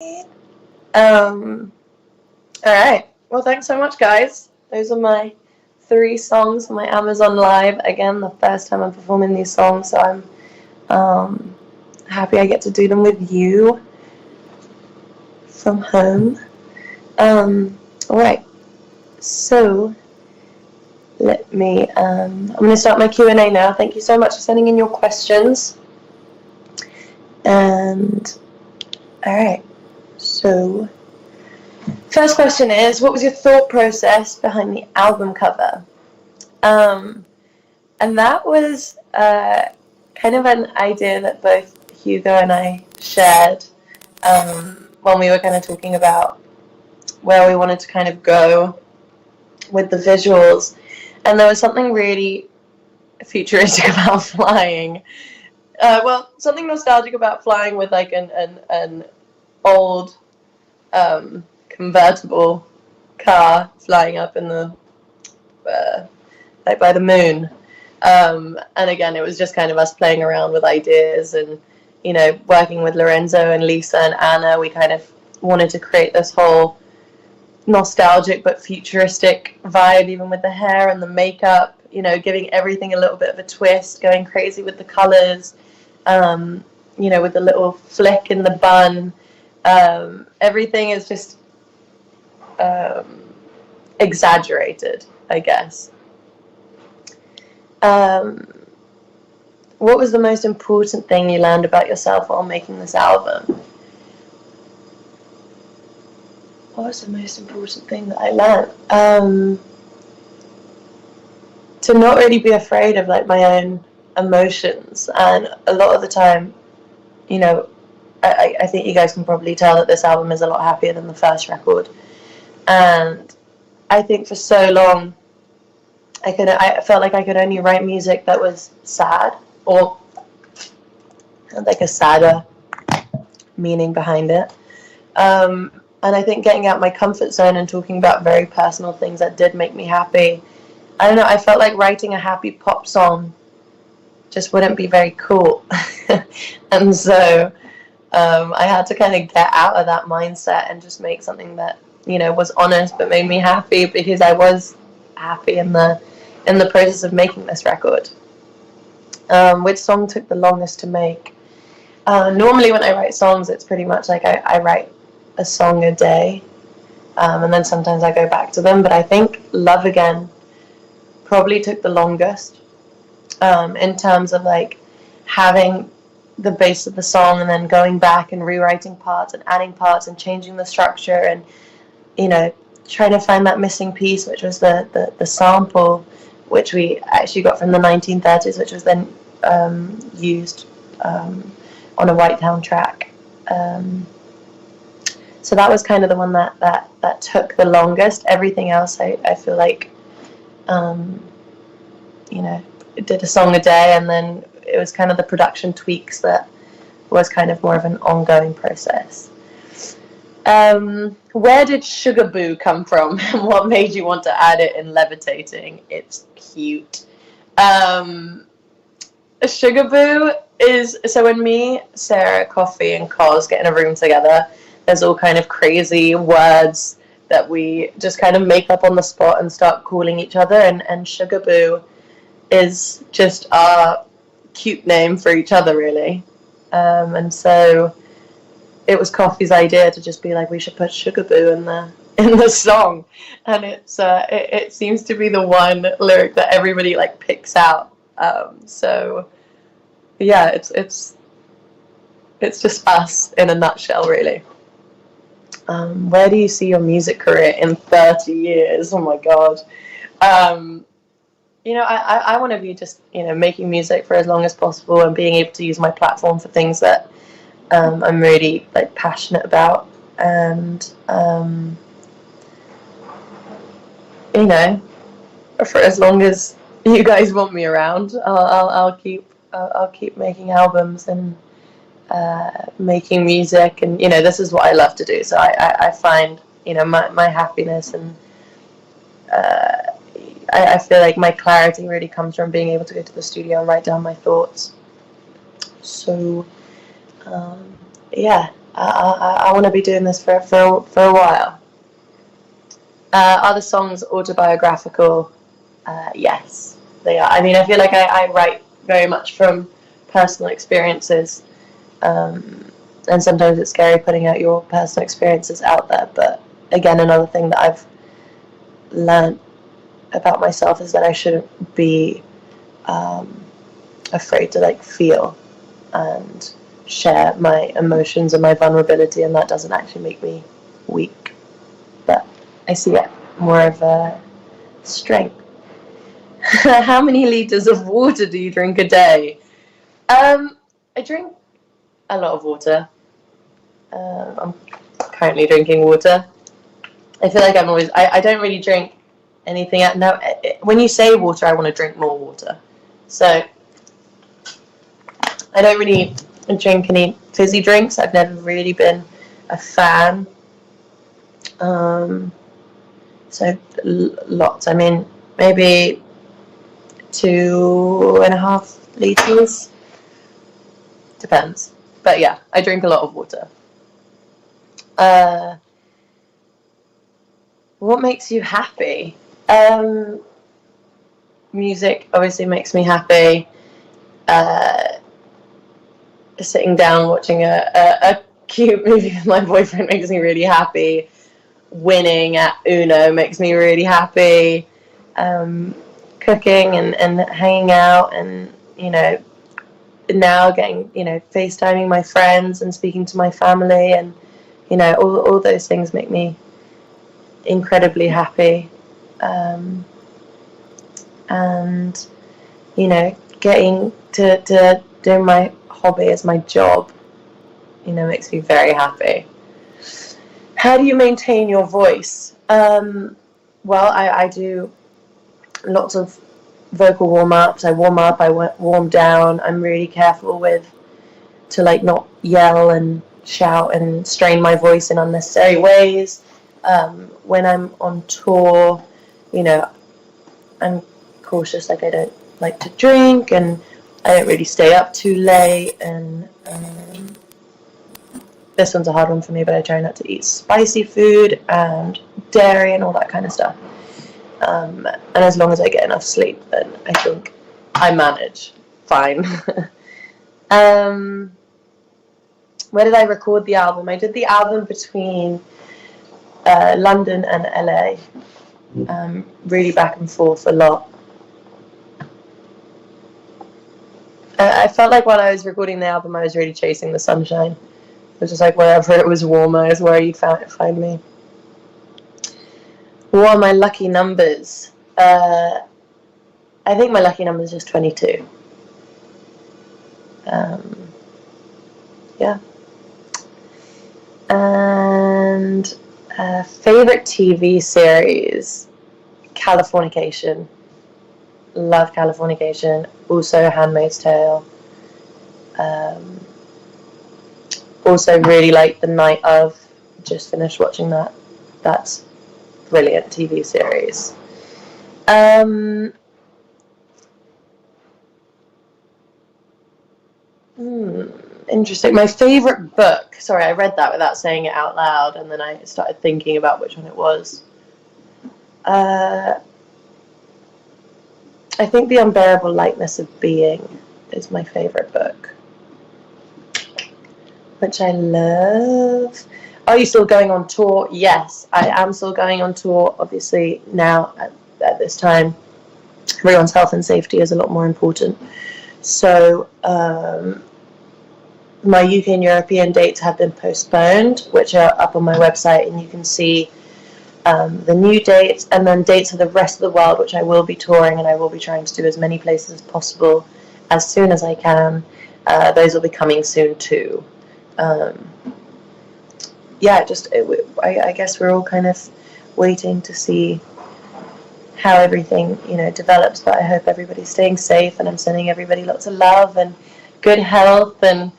All right. Well, thanks so much, guys. Those are my 3 songs for my Amazon Live. Again, the first time I'm performing these songs, so I'm happy I get to do them with you from home. All right. So let me. I'm going to start my Q&A now. Thank you so much for sending in your questions. And all right. So first question is, what was your thought process behind the album cover? And that was kind of an idea that both Hugo and I shared when we were kind of talking about where we wanted to kind of go with the visuals. And there was something really futuristic about flying. Well, something nostalgic about flying with like an old convertible car flying up in the like by the moon. And again, it was just kind of us playing around with ideas and, you know, working with Lorenzo and Lisa and Anna. We kind of wanted to create this whole nostalgic but futuristic vibe, even with the hair and the makeup, you know, giving everything a little bit of a twist, going crazy with the colors, you know, with the little flick in the bun. Everything is just exaggerated, I guess. What was the most important thing you learned about yourself while making this album? What was the most important thing that I learned? To not really be afraid of like my own emotions, and a lot of the time, you know, I think you guys can probably tell that this album is a lot happier than the first record. And I think for so long I felt like I could only write music that was sad or had like a sadder meaning behind it. And I think getting out my comfort zone and talking about very personal things that did make me happy, I don't know, I felt like writing a happy pop song just wouldn't be very cool. And so I had to kind of get out of that mindset and just make something that, you know, was honest but made me happy, because I was happy in the process of making this record. Which song took the longest to make? Normally when I write songs, it's pretty much like I write a song a day, and then sometimes I go back to them, but I think Love Again probably took the longest, in terms of like having the base of the song and then going back and rewriting parts and adding parts and changing the structure and, you know, trying to find that missing piece, which was the sample, which we actually got from the 1930s, which was then used on a White Town track. So that was kind of the one that took the longest. Everything else, I feel like, you know, it did a song a day, and then it was kind of the production tweaks that was kind of more of an ongoing process. Where did Sugar Boo come from, and what made you want to add it in Levitating? It's cute. Sugar Boo is, so when me, Sarah, Coffee, and Cos get in a room together, there's all kind of crazy words that we just kind of make up on the spot and start calling each other, and Sugar Boo is just our cute name for each other, really. And so it was Coffee's idea to just be like, we should put Sugar Boo in the song, and it seems to be the one lyric that everybody like picks out. So yeah, it's just us in a nutshell, really. Where do you see your music career in 30 years? Oh my god. You know, I want to be just, you know, making music for as long as possible and being able to use my platform for things that I'm really like passionate about, and you know, for as long as you guys want me around, I'll keep making albums and making music, and you know, this is what I love to do. So I find, you know, my happiness, and I feel like my clarity really comes from being able to go to the studio and write down my thoughts. So yeah, I want to be doing this for a while. Are the songs autobiographical? Yes, they are. I mean, I feel like I write very much from personal experiences, and sometimes it's scary putting out your personal experiences out there. But again, another thing that I've learned about myself is that I shouldn't be afraid to like feel and share my emotions and my vulnerability, and that doesn't actually make me weak, but I see it more of a strength. How many liters of water do you drink a day? I drink a lot of water. I'm currently drinking water. I feel like I'm always, I don't really drink anything. No, when you say water, I want to drink more water. So I don't really drink any fizzy drinks. I've never really been a fan. So lots. I mean, maybe 2.5 liters. Depends. But yeah, I drink a lot of water. What makes you happy? Music obviously makes me happy. Sitting down watching a cute movie with my boyfriend makes me really happy. Winning at Uno makes me really happy. Cooking and hanging out, and now getting FaceTiming my friends and speaking to my family, and all those things make me incredibly happy. And getting to do my hobby as my job makes me very happy. How do you maintain your voice? Well, I do lots of vocal warm-ups. I warm up, I warm down. I'm really careful to not yell and shout and strain my voice in unnecessary ways. When I'm on tour, I'm cautious. I don't like to drink, and I don't really stay up too late. And this one's a hard one for me, but I try not to eat spicy food and dairy and all that kind of stuff. And as long as I get enough sleep, then I think I manage fine. Where did I record the album? I did the album between London and LA. Really back and forth a lot. I felt like while I was recording the album, I was really chasing the sunshine. It was just like wherever it was warmer is where you'd find me. What are my lucky numbers? I think my lucky number is just 22. Yeah. And favorite TV series? Californication. Love Californication. Also Handmaid's Tale. Also really like The Night Of. Just finished watching that. That's brilliant TV series. Interesting. My favorite book. Sorry, I read that without saying it out loud, and then I started thinking about which one it was. I think The Unbearable Lightness of Being is my favorite book, which I love. Are you still going on tour? Yes, I am still going on tour. Obviously, now at this time, everyone's health and safety is a lot more important. So my UK and European dates have been postponed, which are up on my website, and you can see the new dates, and then dates for the rest of the world, which I will be touring, and I will be trying to do as many places as possible as soon as I can. Those will be coming soon too. I guess we're all kind of waiting to see how everything develops, but I hope everybody's staying safe, and I'm sending everybody lots of love and good health, and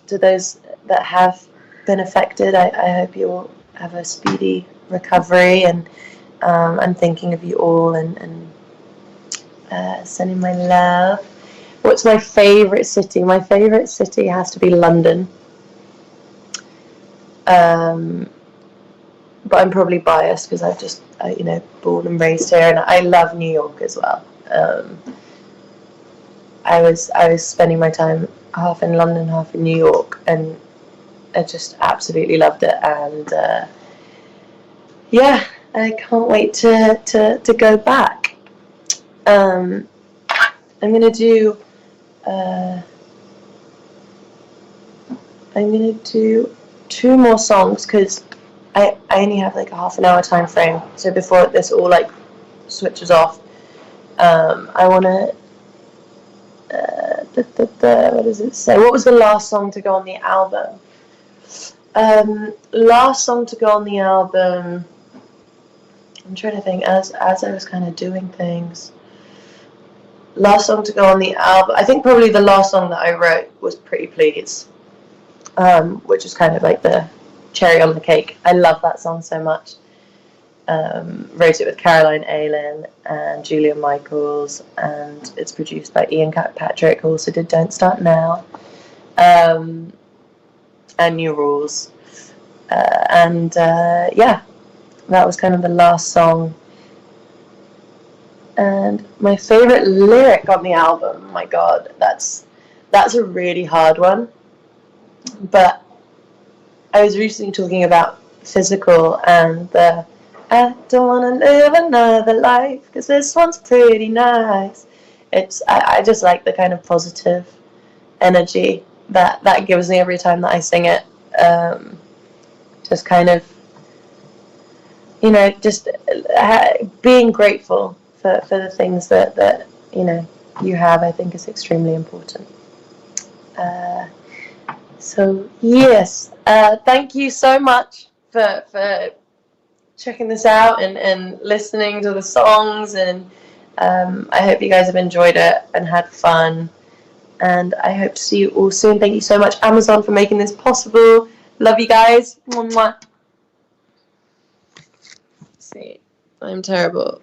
to those that have been affected, I hope you all have a speedy recovery, and I'm thinking of you all, and sending my love. What's my favourite city? My favourite city has to be London. But I'm probably biased because I've just, born and raised here, and I love New York as well. I was spending my time half in London, half in New York, and I just absolutely loved it. And yeah, I can't wait to go back. I'm gonna do. I'm gonna do 2 more songs because I only have like a half an hour time frame. So before this all like switches off, I wanna. What does it say? What was the last song to go on the album? Last song to go on the album. I'm trying to think as I was kind of doing things. Last song to go on the album. I think probably the last song that I wrote was Pretty Please, which is kind of like the cherry on the cake. I love that song so much. Wrote it with Caroline Aylan and Julia Michaels, and it's produced by Ian Kirkpatrick, who also did Don't Start Now, and New Rules. Yeah, that was kind of the last song. And my favorite lyric on the album, my God, that's a really hard one. But I was recently talking about Physical and the I don't want to live another life because this one's pretty nice. I just like the kind of positive energy that gives me every time that I sing it. Just kind of, just being grateful for the things that you have, I think is extremely important. So yes, thank you so much for checking this out and listening to the songs, and I hope you guys have enjoyed it and had fun, and I hope to see you all soon. Thank you so much, Amazon, for making this possible. Love you guys. Mwah, mwah. See, I'm terrible.